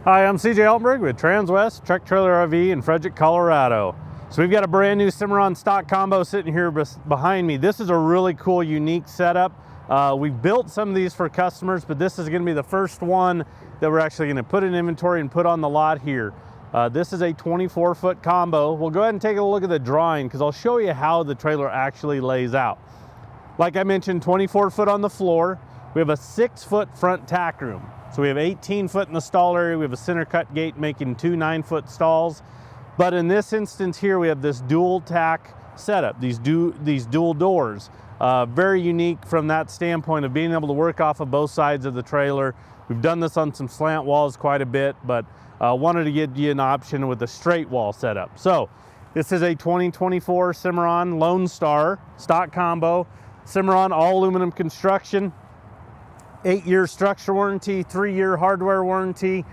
Hi, I'm CJ Altenberg with Transwest Truck Trailer RV in Frederick, Colorado. So we've got a brand new Cimarron Stock Combo sitting here behind me. This is a really cool, unique setup. We've built some of these for customers, but this is going to be the first one that we're actually going to put in inventory and put on the lot here. This is a 24-foot combo. We'll go ahead and take a look at the drawing because I'll show you how the trailer actually lays out. Like I mentioned, 24 foot on the floor. We have a 6-foot front tack room. So we have 18 foot in the stall area. We have a center cut gate making two 9-foot stalls. But in this instance here, we have this dual tack setup, these dual doors. Very unique from that standpoint of being able to work off of both sides of the trailer. We've done this on some slant walls quite a bit, but wanted to give you an option with a straight wall setup. So this is a 2024 Cimarron Lonestar Stock Combo. Cimarron all aluminum construction. 8-year structure warranty, 3-year hardware warranty,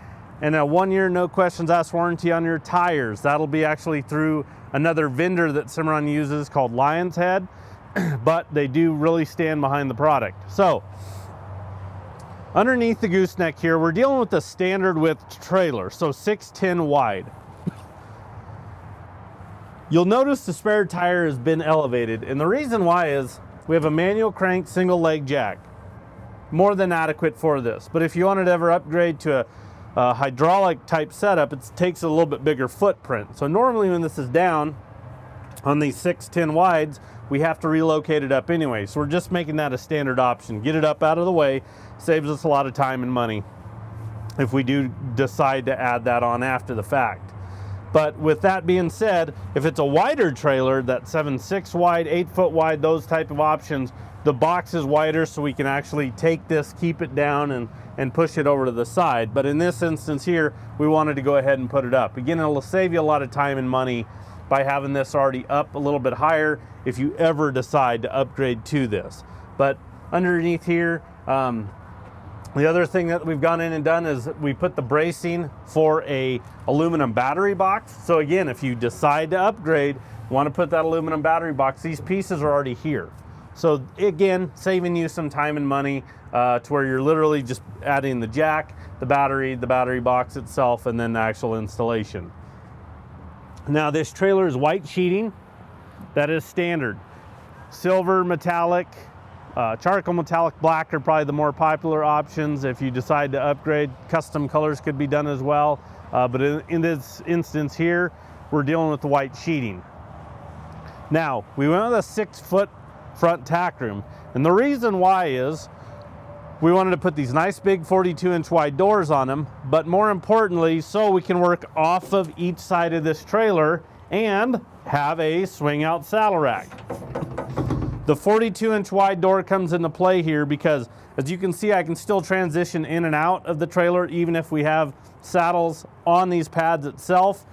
and a 1-year no questions asked warranty on your tires. That'll be actually through another vendor that Cimarron uses called Lion's Head, but they do really stand behind the product. So underneath the gooseneck here, we're dealing with the standard width trailer, so 6'10" wide. You'll notice the spare tire has been elevated, and the reason why is we have a manual crank single leg jack. More than adequate for this, but if you wanted to ever upgrade to a hydraulic type setup, it takes a little bit bigger footprint. So normally when this is down on these 6'10" wides, we have to relocate it up anyway. So we're just making that a standard option. Get it up out of the way, saves us a lot of time and money if we do decide to add that on after the fact. But with that being said, if it's a wider trailer, that 7.6 wide, 8-foot wide, those type of options, the box is wider so we can actually take this, keep it down, and push it over to the side. But in this instance here, we wanted to go ahead and put it up. Again, it'll save you a lot of time and money by having this already up a little bit higher if you ever decide to upgrade to this. But underneath here, the other thing that we've gone in and done is we put the bracing for a aluminum battery box. So again, if you decide to upgrade, want to put that aluminum battery box, these pieces are already here. So again, saving you some time and money to where you're literally just adding the jack, the battery box itself, and then the actual installation. Now this trailer is white sheeting. That is standard. Silver, metallic, charcoal metallic black are probably the more popular options. If you decide to upgrade, custom colors could be done as well. But in this instance here, we're dealing with the white sheeting. Now, we went with a 6-foot front tack room, and the reason why is we wanted to put these nice big 42-inch wide doors on them, but more importantly, so we can work off of each side of this trailer and have a swing out saddle rack. The 42-inch wide door comes into play here because, as you can see, I can still transition in and out of the trailer even if we have saddles on these pads itself.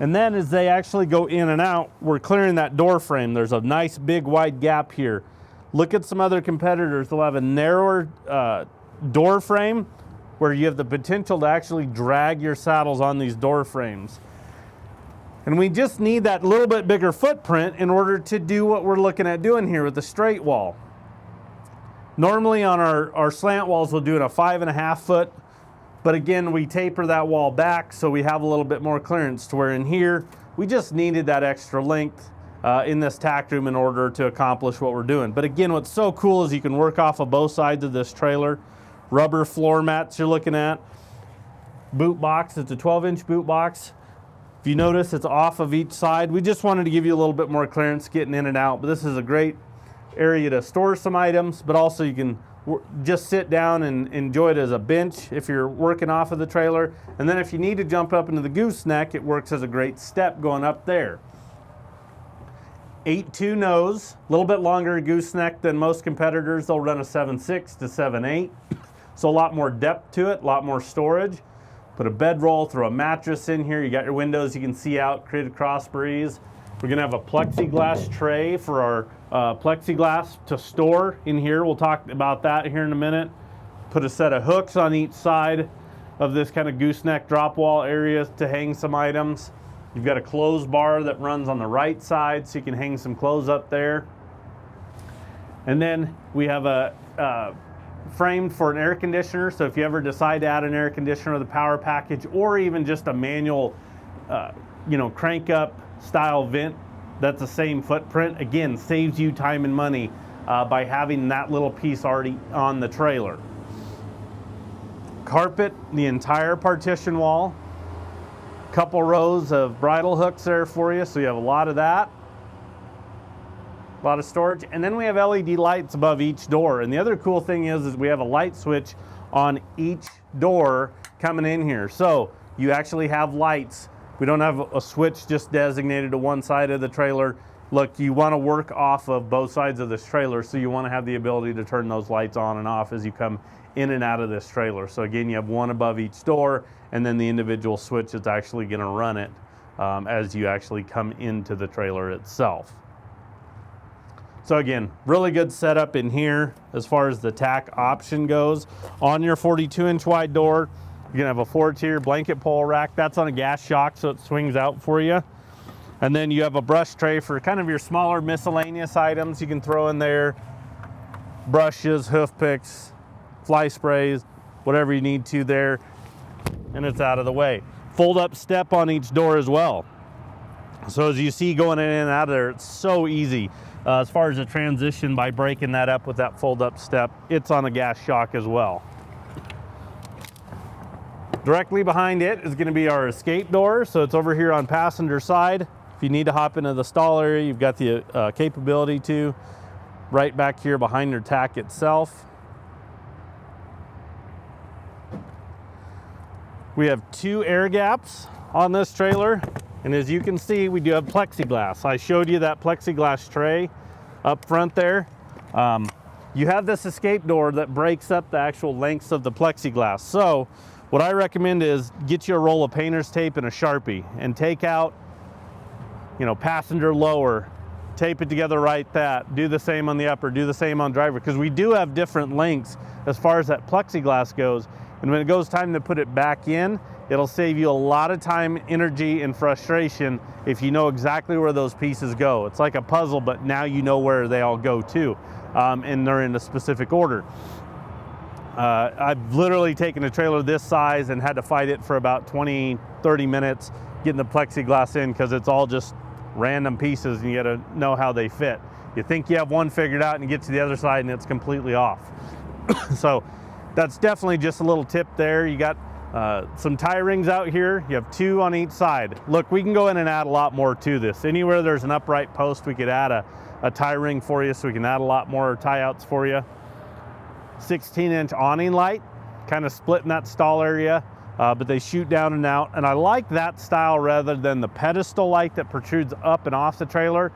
And then as they actually go in and out, we're clearing that door frame. There's a nice big wide gap here. Look at some other competitors. They'll have a narrower door frame where you have the potential to actually drag your saddles on these door frames. And we just need that little bit bigger footprint in order to do what we're looking at doing here with the straight wall. Normally on our slant walls, we'll do it a 5.5 foot. But again, we taper that wall back so we have a little bit more clearance, to where in here, we just needed that extra length in this tack room in order to accomplish what we're doing. But again, what's so cool is you can work off of both sides of this trailer. Rubber floor mats you're looking at. Boot box, it's a 12-inch boot box. If you notice, it's off of each side. We just wanted to give you a little bit more clearance getting in and out, but this is a great area to store some items, but also you can just sit down and enjoy it as a bench if you're working off of the trailer. And then if you need to jump up into the gooseneck, it works as a great step going up there. 8.2 nose, a little bit longer gooseneck than most competitors. They'll run a 7.6 to 7.8. So a lot more depth to it, a lot more storage. Put a bedroll, throw a mattress in here. You got your windows you can see out, create a cross breeze. We're gonna have a plexiglass tray for our plexiglass to store in here. We'll talk about that here in a minute. Put a set of hooks on each side of this kind of gooseneck drop wall area to hang some items. You've got a clothes bar that runs on the right side so you can hang some clothes up there. And then we have a framed for an air conditioner, so if you ever decide to add an air conditioner or the power package, or even just a manual crank up style vent, that's the same footprint. Again, saves you time and money by having that little piece already on the trailer. Carpet the entire partition wall. Couple rows of bridle hooks there for you, so you have a lot of that. A lot of storage. And then we have LED lights above each door. And the other cool thing is we have a light switch on each door coming in here. So you actually have lights. We don't have a switch just designated to one side of the trailer. Look, you want to work off of both sides of this trailer, so you want to have the ability to turn those lights on and off as you come in and out of this trailer. So again, you have one above each door, and then the individual switch is actually going to run it as you actually come into the trailer itself. So again, really good setup in here as far as the tack option goes. On your 42-inch wide door, you're gonna have a 4-tier blanket pole rack. That's on a gas shock, so it swings out for you. And then you have a brush tray for kind of your smaller miscellaneous items you can throw in there. Brushes, hoof picks, fly sprays, whatever you need to there. And it's out of the way. Fold up step on each door as well. So as you see going in and out of there, it's so easy. As far as the transition by breaking that up with that fold up step, it's on a gas shock as well. Directly behind it is going to be our escape door. So it's over here on passenger side. If you need to hop into the stall area, you've got the capability to. Right back here behind your tack itself. We have 2 air gaps on this trailer. And as you can see, we do have plexiglass. I showed you that plexiglass tray up front there. You have this escape door that breaks up the actual lengths of the plexiglass. So what I recommend is get you a roll of painter's tape and a Sharpie and take out, passenger lower, tape it together right that, do the same on the upper, do the same on driver, because we do have different lengths as far as that plexiglass goes. And when it goes time to put it back in, it'll save you a lot of time, energy, and frustration if you know exactly where those pieces go. It's like a puzzle, but now you know where they all go to, and they're in a specific order. I've literally taken a trailer this size and had to fight it for about 20-30 minutes getting the plexiglass in, because it's all just random pieces and you gotta know how they fit. You think you have one figured out and you get to the other side and it's completely off. So that's definitely just a little tip there. You got some tie rings out here. You have 2 on each side. Look, we can go in and add a lot more to this. Anywhere there's an upright post, we could add a tie ring for you, so we can add a lot more tie outs for you. 16-inch awning light, kind of splitting that stall area, but they shoot down and out. And I like that style rather than the pedestal light that protrudes up and off the trailer.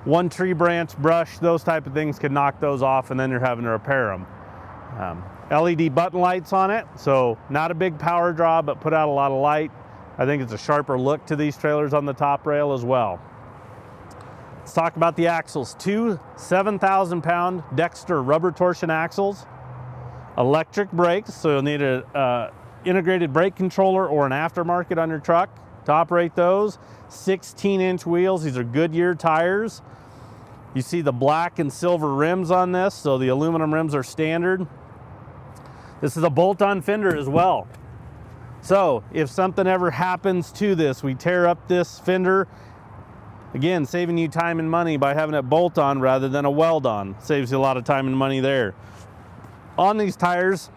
One tree branch, brush, those type of things can knock those off, and then you're having to repair them. LED button lights on it, so not a big power draw, but put out a lot of light. I think it's a sharper look to these trailers on the top rail as well. Let's talk about the axles. 2 7,000-pound Dexter rubber torsion axles, electric brakes, so you'll need a integrated brake controller or an aftermarket on your truck to operate those. 16-inch wheels. These are Goodyear tires. You see the black and silver rims on this, so the aluminum rims are standard. This is a bolt-on fender as well. So if something ever happens to this, we tear up this fender, again, saving you time and money by having it bolt on rather than a weld on. Saves you a lot of time and money there. On these tires,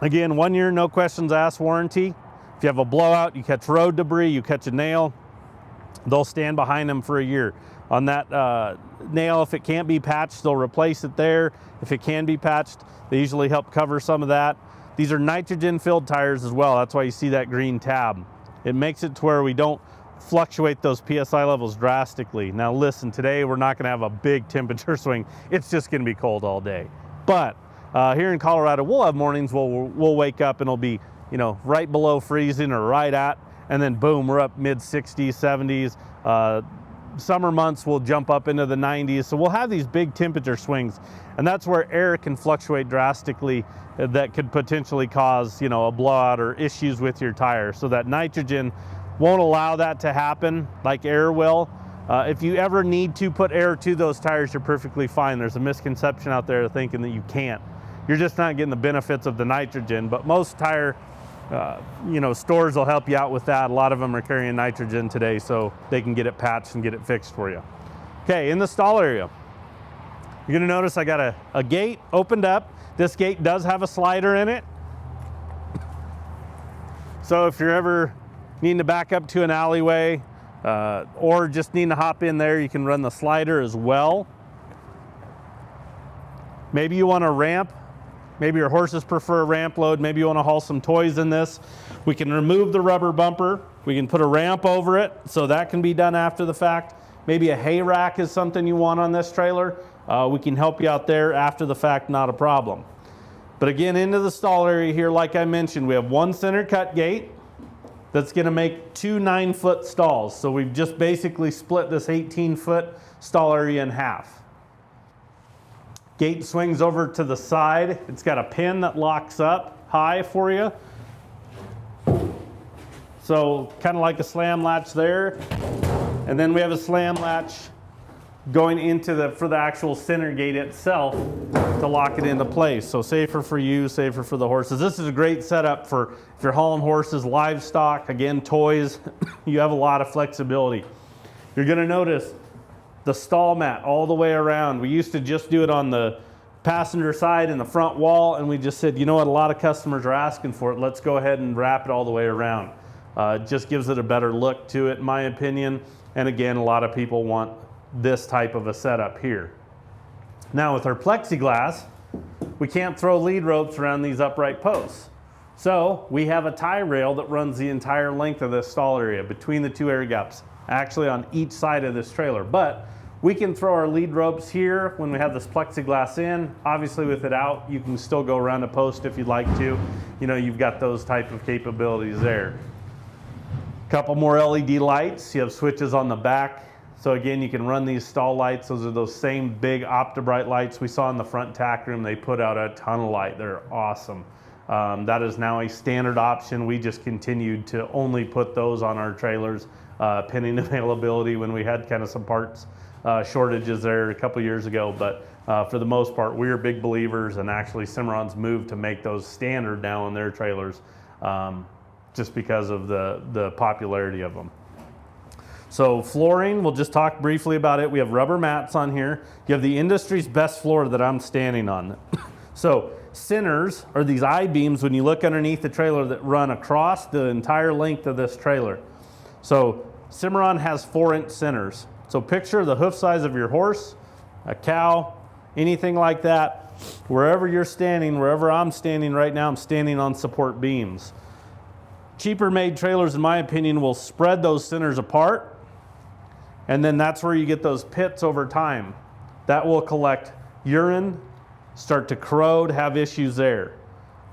again, 1 year, no questions asked warranty. If you have a blowout, you catch road debris, you catch a nail, they'll stand behind them for a year. On that nail, if it can't be patched, they'll replace it there. If it can be patched, they usually help cover some of that. These are nitrogen-filled tires as well. That's why you see that green tab. It makes it to where we don't fluctuate those PSI levels drastically. Now listen, today we're not gonna have a big temperature swing. It's just gonna be cold all day. But here in Colorado, we'll have mornings where we'll wake up and it'll be, right below freezing or right at, and then boom, we're up mid 60s, 70s. Summer months will jump up into the 90s. So we'll have these big temperature swings, and that's where air can fluctuate drastically. That could potentially cause, a blowout or issues with your tire. So that nitrogen won't allow that to happen like air will. If you ever need to put air to those tires, you're perfectly fine. There's a misconception out there thinking that you can't. you're just not getting the benefits of the nitrogen. But most tire stores will help you out with that. A lot of them are carrying nitrogen today, so they can get it patched and get it fixed for you. Okay, in the stall area, you're gonna notice I got a gate opened up. This gate does have a slider in it. So if you're ever needing to back up to an alleyway or just needing to hop in there, you can run the slider as well. Maybe you want a ramp. Maybe your horses prefer a ramp load. Maybe you want to haul some toys in this. We can remove the rubber bumper. We can put a ramp over it, so that can be done after the fact. Maybe a hay rack is something you want on this trailer. We can help you out there after the fact, not a problem. But again, into the stall area here, like I mentioned, we have one center cut gate that's going to make two 9-foot stalls. So we've just basically split this 18-foot stall area in half. Gate swings over to the side. It's got a pin that locks up high for you. So kind of like a slam latch there. And then we have a slam latch going into for the actual center gate itself to lock it into place. So safer for you, safer for the horses. This is a great setup for if you're hauling horses, livestock, again, toys. You have a lot of flexibility. You're going to notice the stall mat all the way around. We used to just do it on the passenger side and the front wall, and we just said, you know what, a lot of customers are asking for it. Let's go ahead and wrap it all the way around. It just gives it a better look to it, in my opinion. And again, a lot of people want this type of a setup here. Now with our plexiglass, we can't throw lead ropes around these upright posts. So we have a tie rail that runs the entire length of this stall area between the two air gaps, actually on each side of this trailer. But we can throw our lead ropes here when we have this plexiglass in. Obviously with it out, you can still go around a post if you'd like to. You know, you've got those type of capabilities there. Couple more LED lights. You have switches on the back. So again, you can run these stall lights. Those are those same big OptiBrite lights we saw in the front tack room. They put out a ton of light. They're awesome. That is now a standard option. We just continued to only put those on our trailers, pending availability when we had kind of some parts shortages there a couple years ago. But for the most part, we're big believers, and actually Cimarron's moved to make those standard now on their trailers just because of the popularity of them. So flooring, we'll just talk briefly about it. We have rubber mats on here. You have the industry's best floor that I'm standing on. So centers are these I-beams when you look underneath the trailer that run across the entire length of this trailer. So Cimarron has 4-inch centers. So picture the hoof size of your horse, a cow, anything like that. Wherever you're standing, wherever I'm standing right now, I'm standing on support beams. Cheaper made trailers, in my opinion, will spread those centers apart, and then that's where you get those pits over time. That will collect urine, start to corrode, have issues there.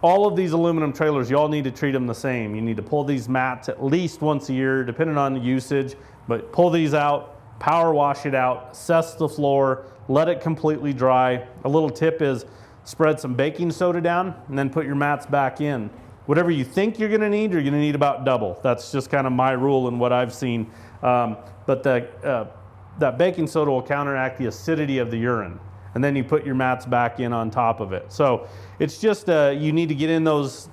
All of these aluminum trailers, you all need to treat them the same. You need to pull these mats at least once a year, depending on the usage, but pull these out, power wash it out, assess the floor, let it completely dry. A little tip is spread some baking soda down and then put your mats back in. Whatever you think you're gonna need, you're gonna need about double. That's just kind of my rule and what I've seen. But that baking soda will counteract the acidity of the urine. And then you put your mats back in on top of it. So it's just, you need to get in those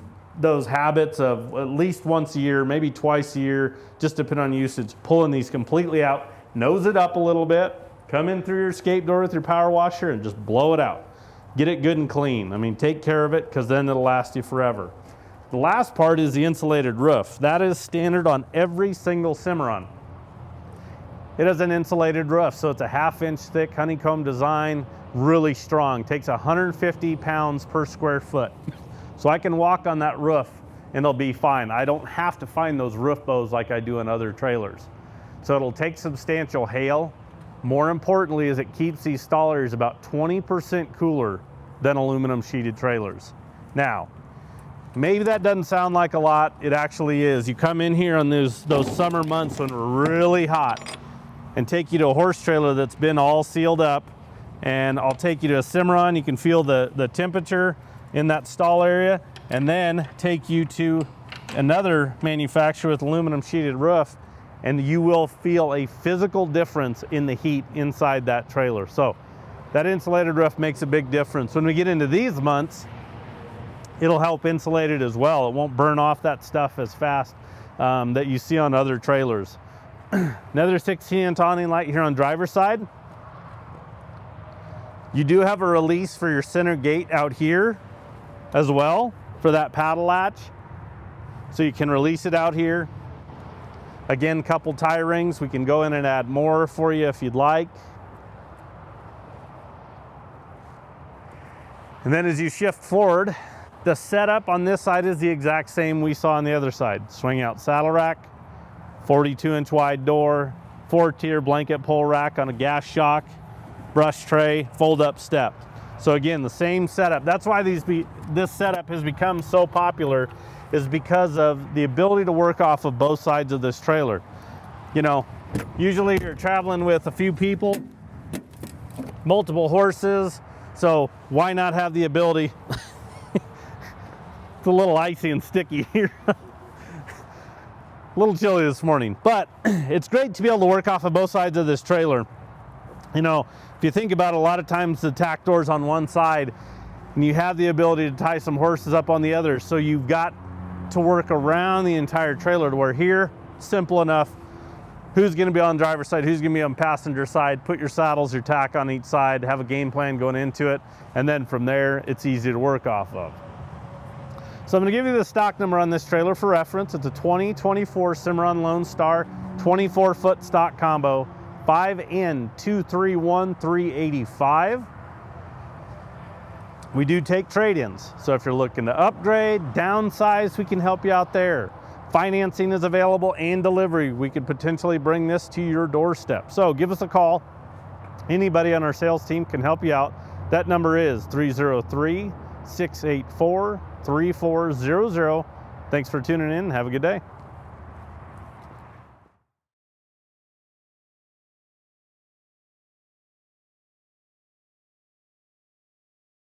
habits of at least once a year, maybe twice a year, just depending on usage, pulling these completely out, nose it up a little bit, come in through your escape door with your power washer and just blow it out. Get it good and clean. I mean, take care of it, because then it'll last you forever. The last part is the insulated roof. That is standard on every single Cimarron. It has an insulated roof, so it's a 1/2-inch thick honeycomb design, really strong. Takes 150 pounds per square foot. So I can walk on that roof and it'll be fine. I don't have to find those roof bows like I do in other trailers. So it'll take substantial hail. More importantly is it keeps these stall areas about 20% cooler than aluminum sheeted trailers. Now, maybe that doesn't sound like a lot. It actually is. You come in here on those summer months when we're really hot and take you to a horse trailer that's been all sealed up, and I'll take you to a Cimarron. You can feel the temperature in that stall area, and then take you to another manufacturer with aluminum sheeted roof, and you will feel a physical difference in the heat inside that trailer. So that insulated roof makes a big difference. When we get into these months, it'll help insulate it as well. It won't burn off that stuff as fast that you see on other trailers. Another 16-inch awning light here on driver's side. You do have a release for your center gate out here as well for that paddle latch. So you can release it out here. Again, couple tie rings. We can go in and add more for you if you'd like. And then as you shift forward, the setup on this side is the exact same we saw on the other side. Swing out saddle rack, 42-inch wide door, 4-tier blanket pole rack on a gas shock, brush tray, fold up step. So again, the same setup. That's why this setup has become so popular, is because of the ability to work off of both sides of this trailer. You know, usually you're traveling with a few people, multiple horses, so why not have the ability? It's a little icy and sticky here. A little chilly this morning, but it's great to be able to work off of both sides of this trailer. You know, if you think about it, a lot of times the tack door's on one side and you have the ability to tie some horses up on the other, so you've got to work around the entire trailer, to where here, simple enough. Who's going to be on the driver's side, who's going to be on passenger side, put your saddles, your tack on each side, have a game plan going into it, and then from there it's easy to work off of. So I'm going to give you the stock number on this trailer for reference. It's a 2024 Cimarron Lonestar 24-foot stock combo, 5N231385. We do take trade-ins, so if you're looking to upgrade, downsize, we can help you out there. Financing is available and delivery. We could potentially bring this to your doorstep. So give us a call. Anybody on our sales team can help you out. That number is 303-684-3400. Thanks for tuning in. Have a good day.